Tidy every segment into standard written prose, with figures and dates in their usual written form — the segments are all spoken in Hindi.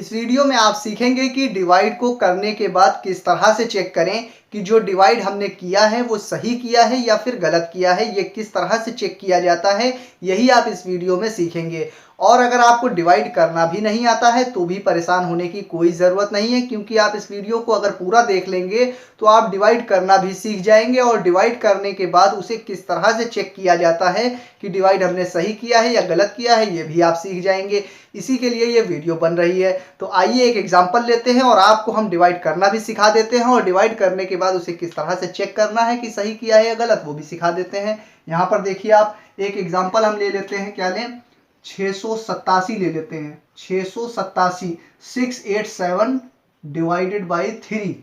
इस वीडियो में आप सीखेंगे कि डिवाइड को करने के बाद किस तरह से चेक करें कि जो डिवाइड हमने किया है वो सही किया है या फिर गलत किया है। ये किस तरह से चेक किया जाता है यही आप इस वीडियो में सीखेंगे। और अगर आपको डिवाइड करना भी नहीं आता है तो भी परेशान होने की कोई ज़रूरत नहीं है, क्योंकि आप इस वीडियो को अगर पूरा देख लेंगे तो आप डिवाइड करना भी सीख जाएंगे और डिवाइड करने के बाद उसे किस तरह से चेक किया जाता है कि डिवाइड हमने सही किया है या गलत किया है ये भी आप सीख जाएंगे। इसी के लिए ये वीडियो बन रही है। तो आइए एक एग्जांपल लेते हैं और आपको हम डिवाइड करना भी सिखा देते हैं और डिवाइड करने के बाद उसे किस तरह से चेक करना है कि सही किया है या गलत वो भी सिखा देते हैं। यहाँ पर देखिए आप एक एग्जांपल हम ले लेते हैं, क्या लें, 687 ले लेते हैं। 687 687 डिवाइडेड बाई 3।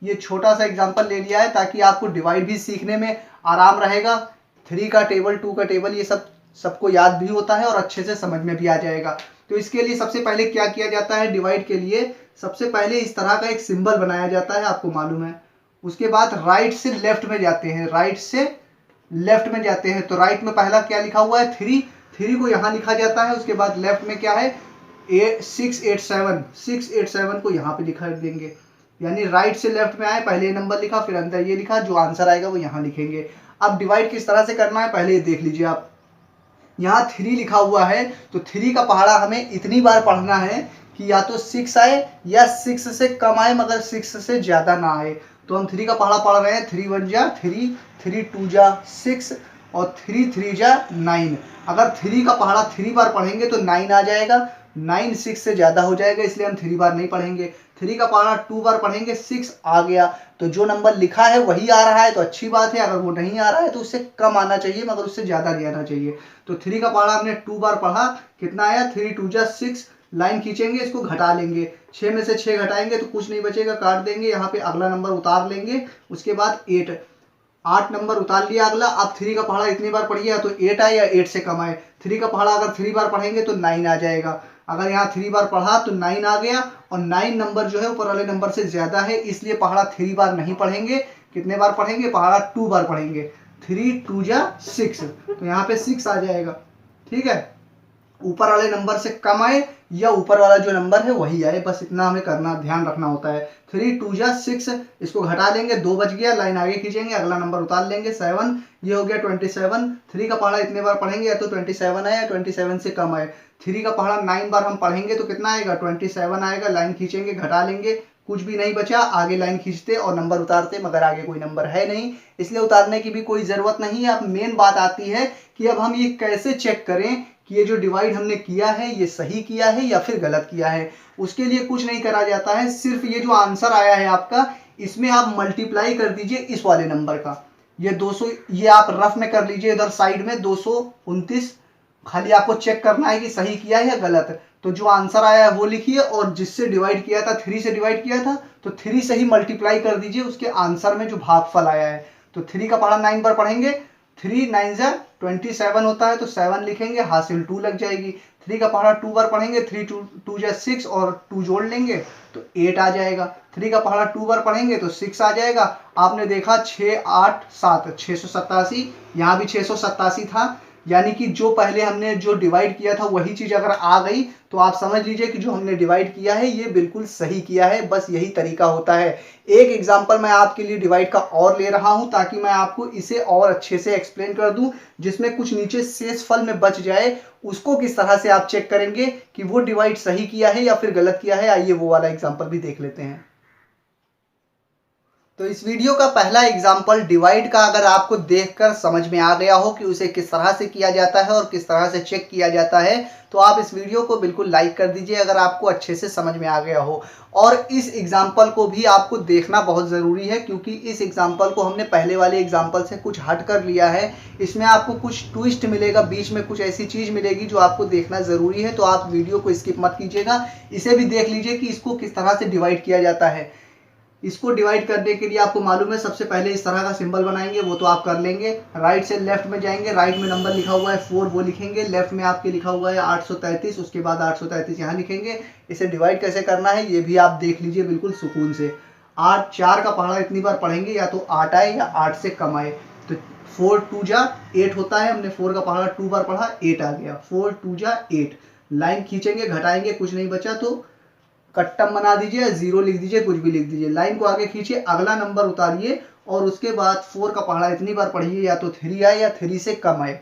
ये छोटा सा एग्जांपल ले लिया है ताकि आपको डिवाइड भी सीखने में आराम रहेगा। 3 का टेबल, 2 का टेबल, ये सबको याद भी होता है और अच्छे से समझ में भी आ जाएगा। तो इसके लिए सबसे पहले क्या किया जाता है, डिवाइड के लिए सबसे पहले इस तरह का एक सिंबल बनाया जाता है, आपको मालूम है। उसके बाद राइट से लेफ्ट में जाते हैं, राइट से लेफ्ट में जाते हैं। तो राइट में पहला क्या लिखा हुआ है, 3 को यहाँ लिखा जाता है। उसके बाद लेफ्ट में क्या है, 687 को यहाँ पे लिखा देंगे। यानी राइट से लेफ्ट में आए, पहले नंबर लिखा, फिर अंदर ये लिखा, जो आंसर आएगा वो यहाँ लिखेंगे। अब डिवाइड किस तरह से करना है पहले ये देख लीजिए आप। यहाँ 3 लिखा हुआ है तो 3 का पहाड़ा हमें इतनी बार पढ़ना है कि या तो 6 आए या 6 से कम आए, मगर 6 से ज़्यादा ना आए। तो हम 3 का पहाड़ा पढ़ रहे हैं, 3 1 जा 3, 3 2 जा 6 और 3 3 जा 9। अगर 3 का पहाड़ा 3 बार पढ़ेंगे तो 9 आ जाएगा। 9 6 से ज़्यादा हो जाएगा, इसलिए हम 3 बार नहीं पढ़ेंगे। 3 का पहाड़ा 2 बार पढ़ेंगे, 6 आ गया। तो जो नंबर लिखा है वही आ रहा है तो अच्छी बात है। अगर वो नहीं आ रहा है तो उससे कम आना चाहिए, मगर उससे ज़्यादा नहीं आना चाहिए। तो 3 का पहाड़ा हमने 2 बार पढ़ा, कितना आया, 3 2 जा 6। लाइन खींचेंगे, इसको घटा लेंगे, 6 में से 6 घटाएंगे तो कुछ नहीं बचेगा, काट देंगे। यहाँ पे अगला नंबर उतार लेंगे। उसके बाद 8 नंबर उतार लिया अगला। अब 3 का पहाड़ा इतनी बार पढ़िए तो 8 आए या 8 से कम आए। 3 का पहाड़ा अगर 3 बार पढ़ेंगे तो 9 आ जाएगा। अगर यहाँ 3 बार पढ़ा तो 9 आ गया, और 9 नंबर जो है ऊपर वाले नंबर से ज्यादा है, इसलिए पहाड़ा 3 बार नहीं पढ़ेंगे। कितने बार पढ़ेंगे, पहाड़ा 2 बार पढ़ेंगे। 3 2 जा 6, तो यहाँ पे 6 आ जाएगा। ठीक है, ऊपर वाले नंबर से कम आए या ऊपर वाला जो नंबर है वही आए, बस इतना हमें करना, ध्यान रखना होता है। 3 2 जा 6, इसको घटा देंगे, 2 बच गया, लाइन आगे खींचेंगे, अगला नंबर उतार लेंगे, 7, ये हो गया 27। 3 का पहाड़ा इतने बार पढ़ेंगे या तो 27 आए या 27 से कम आए। 3 का पहाड़ा 9 बार हम पढ़ेंगे तो कितना आएगा, 27 आएगा। लाइन खींचेंगे, घटा लेंगे, कुछ भी नहीं बचा, आगे लाइन खींचते और नंबर उतारते, मगर आगे कोई नंबर है नहीं, इसलिए उतारने की भी कोई ज़रूरत नहीं है। अब मेन बात आती है कि अब हम ये कैसे चेक करें कि ये जो डिवाइड हमने किया है ये सही किया है या फिर गलत किया है। उसके लिए कुछ नहीं करा जाता है, सिर्फ ये जो आंसर आया है आपका, इसमें आप मल्टीप्लाई कर दीजिए इस वाले नंबर का। ये 200, ये आप रफ में कर लीजिए इधर साइड में, 229। खाली आपको चेक करना है कि सही किया है या गलत। तो जो आंसर आया है वो लिखिए, और जिससे डिवाइड किया था, 3 से डिवाइड किया था, तो 3 से ही मल्टीप्लाई कर दीजिए उसके आंसर में जो भागफल आया है। तो 3 का पहाड़ा 9 बार पढ़ेंगे, 3 9 जा 27 होता है तो 7 लिखेंगे, हासिल 2 लग जाएगी। 3 का पहाड़ा 2 बार पढ़ेंगे, 3 2 जा 6 और 2 जोड़ लेंगे तो 8 आ जाएगा। 3 का पहाड़ा 2 बार पढ़ेंगे तो 6 आ जाएगा। आपने देखा 6 8 7 687, यहाँ भी 687 था। यानी कि जो पहले हमने जो डिवाइड किया था वही चीज़ अगर आ गई तो आप समझ लीजिए कि जो हमने डिवाइड किया है ये बिल्कुल सही किया है। बस यही तरीका होता है। एक एग्जांपल मैं आपके लिए डिवाइड का और ले रहा हूं ताकि मैं आपको इसे और अच्छे से एक्सप्लेन कर दूं, जिसमें कुछ नीचे शेषफल में बच जाए, उसको किस तरह से आप चेक करेंगे कि वो डिवाइड सही किया है या फिर गलत किया है। आइए वो वाला एग्जाम्पल भी देख लेते हैं। तो इस वीडियो का पहला एग्जाम्पल डिवाइड का अगर आपको देखकर समझ में आ गया हो कि उसे किस तरह से किया जाता है और किस तरह से चेक किया जाता है, तो आप इस वीडियो को बिल्कुल लाइक कर दीजिए अगर आपको अच्छे से समझ में आ गया हो। और इस एग्जाम्पल को भी आपको देखना बहुत ज़रूरी है, क्योंकि इस एग्जाम्पल को हमने पहले वाले एग्जाम्पल से कुछ हट कर लिया है। इसमें आपको कुछ ट्विस्ट मिलेगा, बीच में कुछ ऐसी चीज़ मिलेगी जो आपको देखना ज़रूरी है। तो आप वीडियो को स्किप मत कीजिएगा, इसे भी देख लीजिए कि इसको किस तरह से डिवाइड किया जाता है। इसको डिवाइड करने के लिए आपको मालूम है, सबसे पहले इस तरह का सिंबल बनाएंगे, वो तो आप कर लेंगे। राइट से लेफ्ट में जाएंगे, राइट में नंबर लिखा हुआ है 4 वो लिखेंगे, लेफ्ट में आपके लिखा हुआ है 833, उसके बाद 833 यहाँ लिखेंगे। इसे डिवाइड कैसे करना है ये भी आप देख लीजिए बिल्कुल सुकून से। 8 4 का पहाड़ा इतनी बार पढ़ेंगे या तो 8 आए या 8 से कम आए। तो 4 2 जा 8 होता है, हमने 4 का पहाड़ा 2 बार पढ़ा, 8 आ गया। 4 2 जा 8, लाइन खींचेंगे, घटाएंगे, कुछ नहीं बचा तो कट्टम बना दीजिए, 0 लिख दीजिए, कुछ भी लिख दीजिए। लाइन को आगे खींचिए, अगला नंबर उतारिए और उसके बाद 4 का पहाड़ा इतनी बार पढ़िए या तो 3 आए या 3 से कम आए।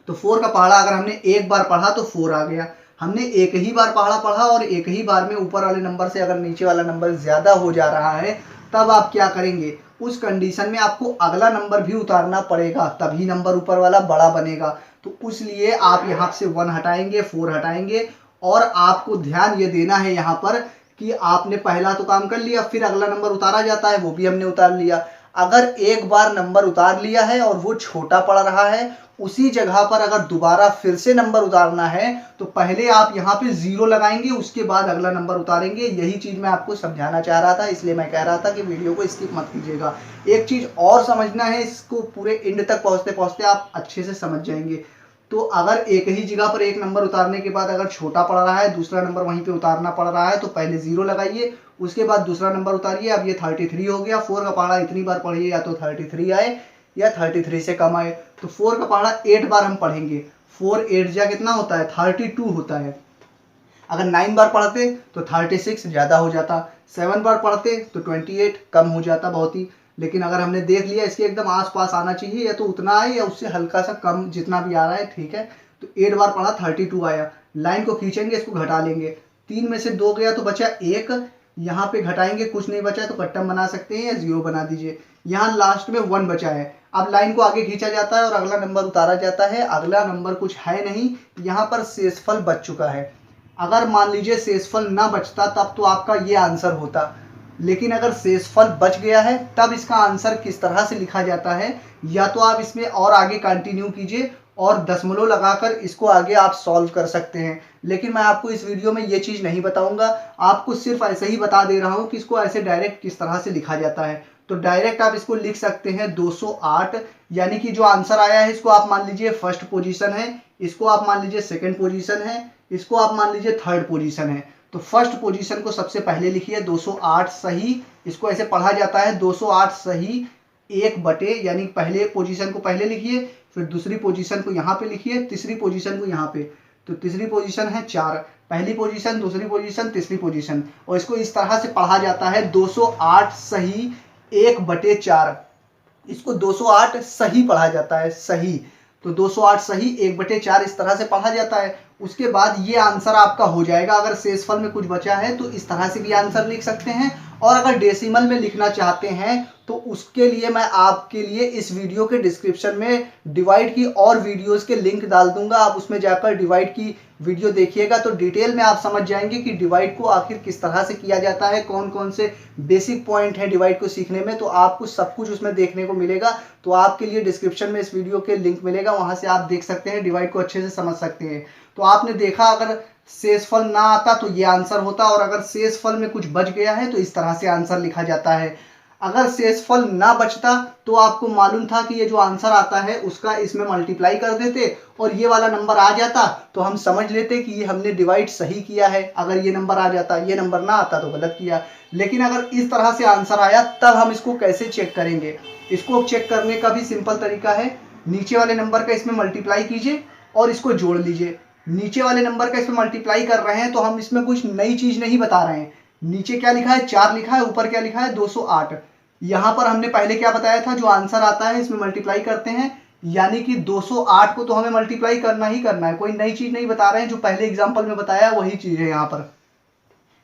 तो 4 का पहाड़ा अगर हमने एक बार पढ़ा तो 4 आ गया। हमने एक ही बार पहाड़ा पढ़ा और एक ही बार में ऊपर वाले नंबर से अगर नीचे वाला नंबर ज्यादा हो जा रहा है, तब आप क्या करेंगे, उस कंडीशन में आपको अगला नंबर भी उतारना पड़ेगा, तभी नंबर ऊपर वाला बड़ा बनेगा। तो उसलिए आप यहाँ से 1 हटाएंगे, 4 हटाएंगे और आपको ध्यान ये देना है यहाँ पर कि आपने पहला तो काम कर लिया, फिर अगला नंबर उतारा जाता है, वो भी हमने उतार लिया। अगर एक बार नंबर उतार लिया है और वो छोटा पड़ रहा है, उसी जगह पर अगर दोबारा फिर से नंबर उतारना है तो पहले आप यहाँ पे 0 लगाएंगे, उसके बाद अगला नंबर उतारेंगे। यही चीज मैं आपको समझाना चाह रहा था, इसलिए मैं कह रहा था कि वीडियो को स्किप मत कीजिएगा। एक चीज और समझना है, इसको पूरे एंड तक पहुंचते पहुंचते आप अच्छे से समझ जाएंगे। तो अगर एक ही जगह पर एक नंबर उतारने के बाद अगर छोटा पड़ रहा है, दूसरा नंबर वहीं पे उतारना पड़ रहा है, तो पहले 0 लगाइए, उसके बाद दूसरा नंबर उतारिए। अब ये 33 हो गया। 4 का पहाड़ा इतनी बार पढ़िए या तो 33 आए या 33 से कम आए। तो 4 का पहाड़ा 8 बार हम पढ़ेंगे। 4 8 जा कितना होता है, 32 होता है। अगर 9 बार पढ़ते तो 36 ज्यादा हो जाता, 7 बार पढ़ते तो 28 कम हो जाता बहुत ही। लेकिन अगर हमने देख लिया इसके एकदम आसपास आना चाहिए, या तो उतना आए या उससे हल्का सा कम, जितना भी आ रहा है ठीक है। तो 8 बार पढ़ा, 32 आया। लाइन को खींचेंगे, इसको घटा लेंगे, 3 में से 2 गया तो बचा 1, यहाँ पे घटाएंगे, कुछ नहीं बचा तो कट्टम बना सकते हैं या 0 बना दीजिए। यहाँ लास्ट में 1 बचा है। अब लाइन को आगे खींचा जाता है और अगला नंबर उतारा जाता है। अगला नंबर कुछ है नहीं, यहाँ पर शेषफल बच चुका है। अगर मान लीजिए शेषफल ना बचता तब तो आपका ये आंसर होता, लेकिन अगर शेषफल बच गया है तब इसका आंसर किस तरह से लिखा जाता है, या तो आप इसमें और आगे कंटिन्यू कीजिए और दशमलव लगाकर इसको आगे आप सॉल्व कर सकते हैं। लेकिन मैं आपको इस वीडियो में ये चीज़ नहीं बताऊंगा, आपको सिर्फ ऐसे ही बता दे रहा हूं कि इसको ऐसे डायरेक्ट किस तरह से लिखा जाता है। तो डायरेक्ट आप इसको लिख सकते हैं 208, यानी कि जो आंसर आया है इसको आप मान लीजिए फर्स्ट पोजीशन है, इसको आप मान लीजिए सेकंड पोजीशन है, इसको आप मान लीजिए थर्ड पोजीशन है। तो फर्स्ट पोजीशन को सबसे पहले लिखिए 208 सही, इसको ऐसे पढ़ा जाता है 208 सही 1 बटे, यानी पहले पोजीशन को पहले लिखिए, फिर दूसरी पोजीशन को यहाँ पे लिखिए, तीसरी पोजीशन को यहाँ पे। तो तीसरी पोजीशन है 4, पहली पोजीशन, दूसरी पोजीशन, तीसरी पोजीशन, और इसको इस तरह से पढ़ा जाता है 208 सही 1 बटे 4। इसको 208 सही पढ़ा जाता है, सही। तो 208 सही 1 बटे 4 इस तरह से पढ़ा जाता है। उसके बाद ये आंसर आपका हो जाएगा। अगर शेषफल में कुछ बचा है तो इस तरह से भी आंसर लिख सकते हैं, और अगर डेसिमल में लिखना चाहते हैं तो उसके लिए मैं आपके लिए इस वीडियो के डिस्क्रिप्शन में डिवाइड की और वीडियोस के लिंक डाल दूंगा। आप उसमें जाकर डिवाइड की वीडियो देखिएगा तो डिटेल में आप समझ जाएंगे कि डिवाइड को आखिर किस तरह से किया जाता है, कौन कौन से बेसिक पॉइंट है डिवाइड को सीखने में। तो आपको सब कुछ उसमें देखने को मिलेगा। तो आपके लिए डिस्क्रिप्शन में इस वीडियो के लिंक मिलेगा, वहां से आप देख सकते हैं, डिवाइड को अच्छे से समझ सकते हैं। तो आपने देखा, अगर शेषफल ना आता तो ये आंसर होता, और अगर शेषफल में कुछ बच गया है तो इस तरह से आंसर लिखा जाता है। अगर शेषफल ना बचता तो आपको मालूम था कि ये जो आंसर आता है उसका इसमें मल्टीप्लाई कर देते और ये वाला नंबर आ जाता तो हम समझ लेते कि ये हमने डिवाइड सही किया है। अगर ये नंबर आ जाता, ये नंबर ना आता तो गलत किया। लेकिन अगर इस तरह से आंसर आया तब हम इसको कैसे चेक करेंगे? इसको चेक करने का भी सिंपल तरीका है, नीचे वाले नंबर का इसमें मल्टीप्लाई कीजिए और इसको जोड़ लीजिए। नीचे वाले नंबर का इसमें मल्टीप्लाई कर रहे हैं तो हम इसमें कुछ नई चीज नहीं बता रहे हैं। नीचे क्या लिखा है, 4 लिखा है, ऊपर क्या लिखा है, 208। यहाँ पर हमने पहले क्या बताया था, जो आंसर आता है इसमें मल्टीप्लाई करते हैं, यानी कि 208 को तो हमें मल्टीप्लाई करना ही करना है। कोई नई चीज नहीं बता रहे हैं, जो पहले एग्जाम्पल में बताया वही चीज है। यहाँ पर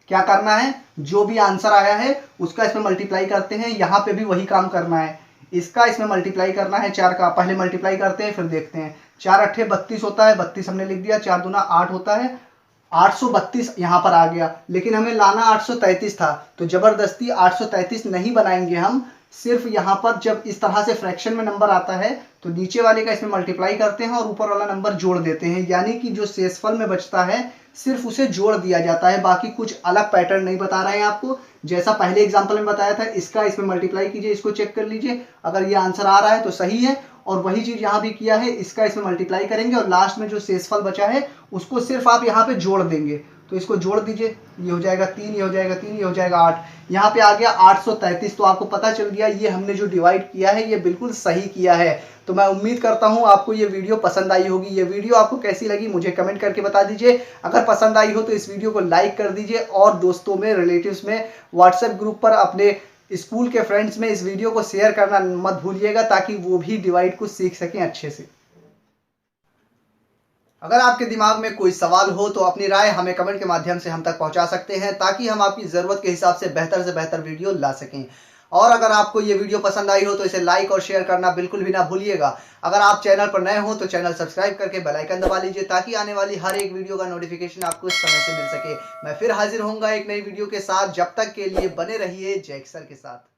क्या करना है, जो भी आंसर आया है उसका इसमें मल्टीप्लाई करते हैं। यहाँ पे भी वही काम करना है, इसका इसमें मल्टीप्लाई करना है। 4 का पहले मल्टीप्लाई करते हैं, फिर देखते हैं। 4 अट्ठे 32 होता है, 32 हमने लिख दिया। 4 दूना 8 होता है, 832 यहाँ पर आ गया। लेकिन हमें लाना 833 था, तो जबरदस्ती 833 नहीं बनाएंगे हम। सिर्फ यहाँ पर जब इस तरह से फ्रैक्शन में नंबर आता है तो नीचे वाले का इसमें मल्टीप्लाई करते हैं और ऊपर वाला नंबर जोड़ देते हैं। यानी कि जो शेषफल में बचता है सिर्फ उसे जोड़ दिया जाता है, बाकी कुछ अलग पैटर्न नहीं बता रहे हैं आपको। जैसा पहले एग्जाम्पल में बताया था, इसका इसमें मल्टीप्लाई कीजिए, इसको चेक कर लीजिए, अगर ये आंसर आ रहा है तो सही है। और वही चीज यहाँ भी किया है, इसका इसमें मल्टीप्लाई करेंगे और लास्ट में जो शेषफल बचा है उसको सिर्फ आप यहाँ पे जोड़ देंगे। तो इसको जोड़ दीजिए, ये हो जाएगा 3, ये हो जाएगा 3, ये हो जाएगा 8। यहाँ पे आ गया 833। तो आपको पता चल गया ये हमने जो डिवाइड किया है ये बिल्कुल सही किया है। तो मैं उम्मीद करता हूँ आपको ये वीडियो पसंद आई होगी। ये वीडियो आपको कैसी लगी मुझे कमेंट करके बता दीजिए। अगर पसंद आई हो तो इस वीडियो को लाइक कर दीजिए और दोस्तों में, रिलेटिव्स में, व्हाट्सएप ग्रुप पर, अपने स्कूल के फ्रेंड्स में इस वीडियो को शेयर करना मत भूलिएगा, ताकि वो भी डिवाइड को सीख सकें अच्छे से। अगर आपके दिमाग में कोई सवाल हो तो अपनी राय हमें कमेंट के माध्यम से हम तक पहुंचा सकते हैं, ताकि हम आपकी ज़रूरत के हिसाब से बेहतर वीडियो ला सकें। और अगर आपको ये वीडियो पसंद आई हो तो इसे लाइक और शेयर करना बिल्कुल भी ना भूलिएगा। अगर आप चैनल पर नए हो तो चैनल सब्सक्राइब करके बेल आइकन दबा लीजिए, ताकि आने वाली हर एक वीडियो का नोटिफिकेशन आपको इस समय से मिल सके। मैं फिर हाजिर होऊंगा एक नई वीडियो के साथ। जब तक के लिए बने रहिए जैक्सर के साथ।